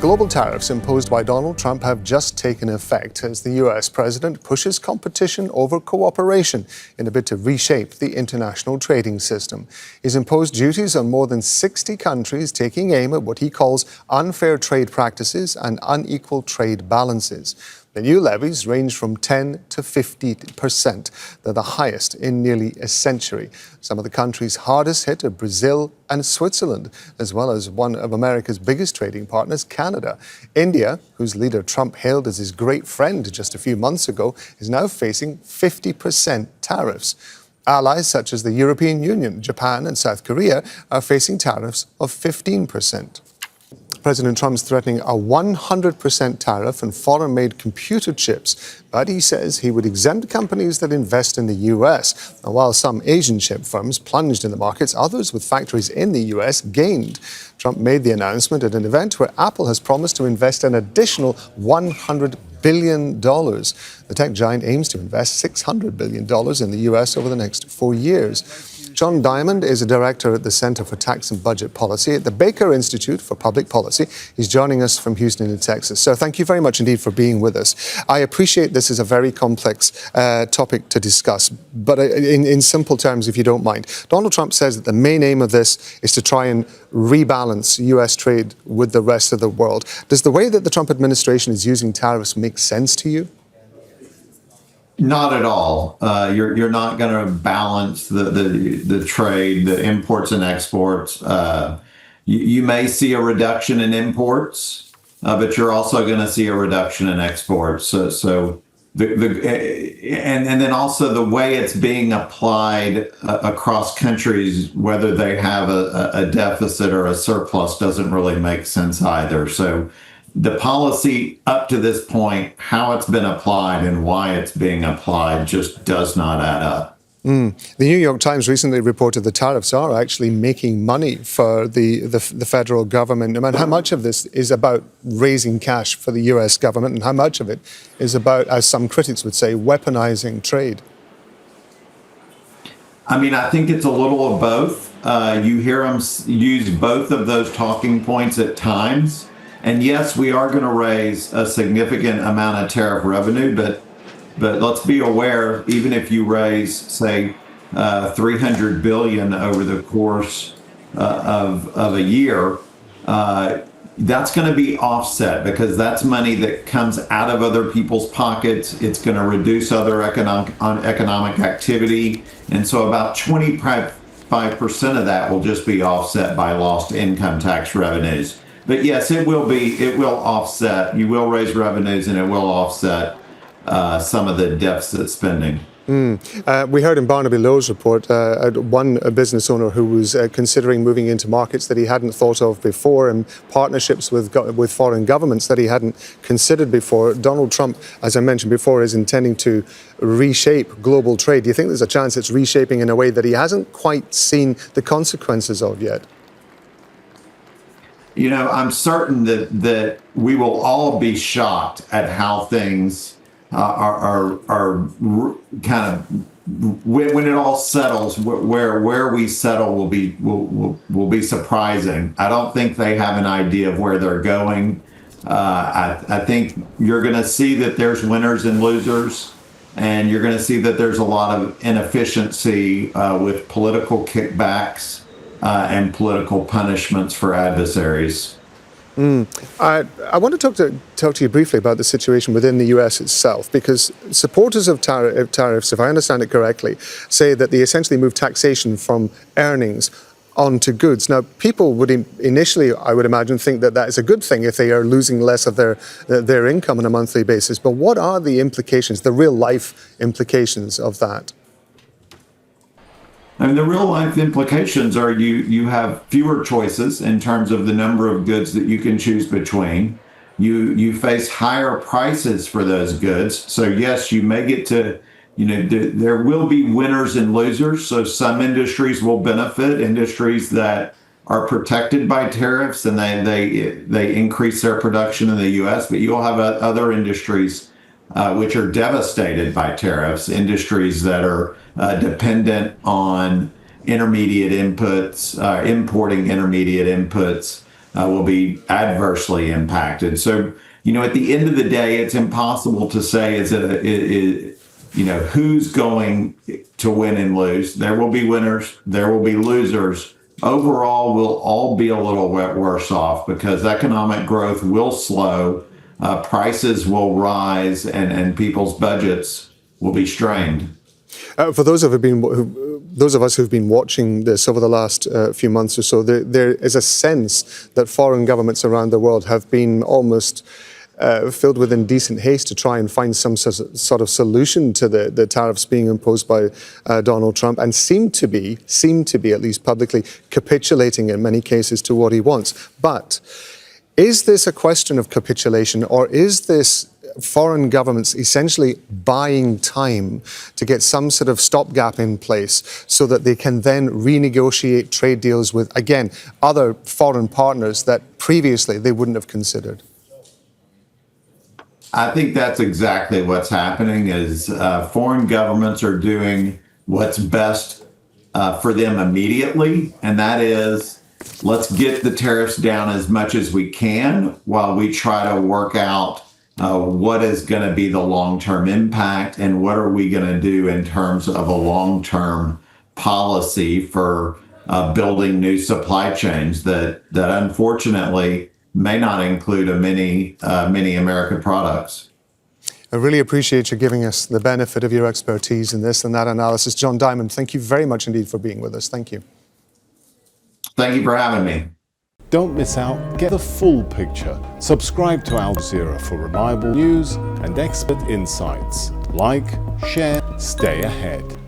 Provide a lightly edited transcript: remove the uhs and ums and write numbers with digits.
Global tariffs imposed by Donald Trump have just taken effect as the US president pushes competition over cooperation in a bid to reshape the international trading system. He's imposed duties on more than 60 countries, taking aim at what he calls unfair trade practices and unequal trade balances. The new levies range from 10 to 50%. They're the highest in nearly a century. Some of the countries hardest hit are Brazil and Switzerland, as well as one of America's biggest trading partners, Canada. India, whose leader Trump hailed as his great friend just a few months ago, is now facing 50% tariffs. Allies such as the European Union, Japan and South Korea are facing tariffs of 15%. President Trump's threatening a 100% tariff on foreign-made computer chips, but he says he would exempt companies that invest in the US. And while some Asian chip firms plunged in the markets, others with factories in the US gained. Trump made the announcement at an event where Apple has promised to invest an additional $100 billion. The tech giant aims to invest $600 billion in the US over the next 4 years. John Diamond is a director at the Center for Tax and Budget Policy at the Baker Institute for Public Policy. He's joining us from Houston in Texas. So thank you very much indeed for being with us. I appreciate this is a very complex topic to discuss, but in simple terms, if you don't mind, Donald Trump says that the main aim of this is to try and rebalance US trade with the rest of the world. Does the way that the Trump administration is using tariffs make sense to you? Not at all. You're not going to balance the trade, the imports and exports. You may see a reduction in imports, but you're also going to see a reduction in exports. And then also the way it's being applied across countries, whether they have a deficit or a surplus, doesn't really make sense either. So the policy up to this point, how it's been applied and why it's being applied just does not add up. The New York Times recently reported the tariffs are actually making money for the federal government. No matter how much of this is about raising cash for the US government and how much of it is about, as some critics would say, weaponizing trade. I mean, I think it's a little of both. You hear them use both of those talking points at times. And yes, we are going to raise a significant amount of tariff revenue, but let's be aware, even if you raise, say, $300 billion over the course of a year, that's going to be offset because that's money that comes out of other people's pockets. It's going to reduce other economic activity. And so about 25% of that will just be offset by lost income tax revenues. But yes, it will offset. You will raise revenues and it will offset some of the deficit spending. We heard in Barnaby Lowe's report one business owner who was considering moving into markets that he hadn't thought of before and partnerships with foreign governments that he hadn't considered before. Donald Trump, as I mentioned before, is intending to reshape global trade. Do you think there's a chance it's reshaping in a way that he hasn't quite seen the consequences of yet? You know, I'm certain that we will all be shocked at how things are kind of when it all settles. Where we settle will be surprising. I don't think they have an idea of where they're going. I think you're going to see that there's winners and losers, and you're going to see that there's a lot of inefficiency with political kickbacks. And political punishments for adversaries. I want to talk to you briefly about the situation within the US itself, because supporters of tariffs, if I understand it correctly, say that they essentially move taxation from earnings onto goods. Now, people would initially, I would imagine, think that that is a good thing if they are losing less of their income on a monthly basis. But what are the implications, the real life implications of that? I mean, the real life implications are you have fewer choices in terms of the number of goods that you can choose between. You face higher prices for those goods. So yes, you may get to, there will be winners and losers. So some industries will benefit, industries that are protected by tariffs and they increase their production in the US, but you'll have other industries which are devastated by tariffs, industries that are dependent on intermediate inputs, importing intermediate inputs. will be adversely impacted. So, at the end of the day, it's impossible to say who's going to win and lose. There will be winners, there will be losers. Overall, we'll all be a little worse off because economic growth will slow, prices will rise, and people's budgets will be strained. For those of us who've been watching this over the last few months or so, there is a sense that foreign governments around the world have been almost filled with indecent haste to try and find some sort of solution to the tariffs being imposed by Donald Trump, and seem to be, at least publicly, capitulating in many cases to what he wants. But is this a question of capitulation, or is this foreign governments essentially buying time to get some sort of stopgap in place so that they can then renegotiate trade deals with, again, other foreign partners that previously they wouldn't have considered? I think that's exactly what's happening is foreign governments are doing what's best for them immediately, and that is let's get the tariffs down as much as we can while we try to work out what is going to be the long-term impact and what are we going to do in terms of a long-term policy for building new supply chains that unfortunately may not include many American products. I really appreciate you giving us the benefit of your expertise in this and that analysis. John Diamond, thank you very much indeed for being with us. Thank you. Thank you for having me. Don't miss out. Get the full picture. Subscribe to Al Jazeera for reliable news and expert insights. Like, share, stay ahead.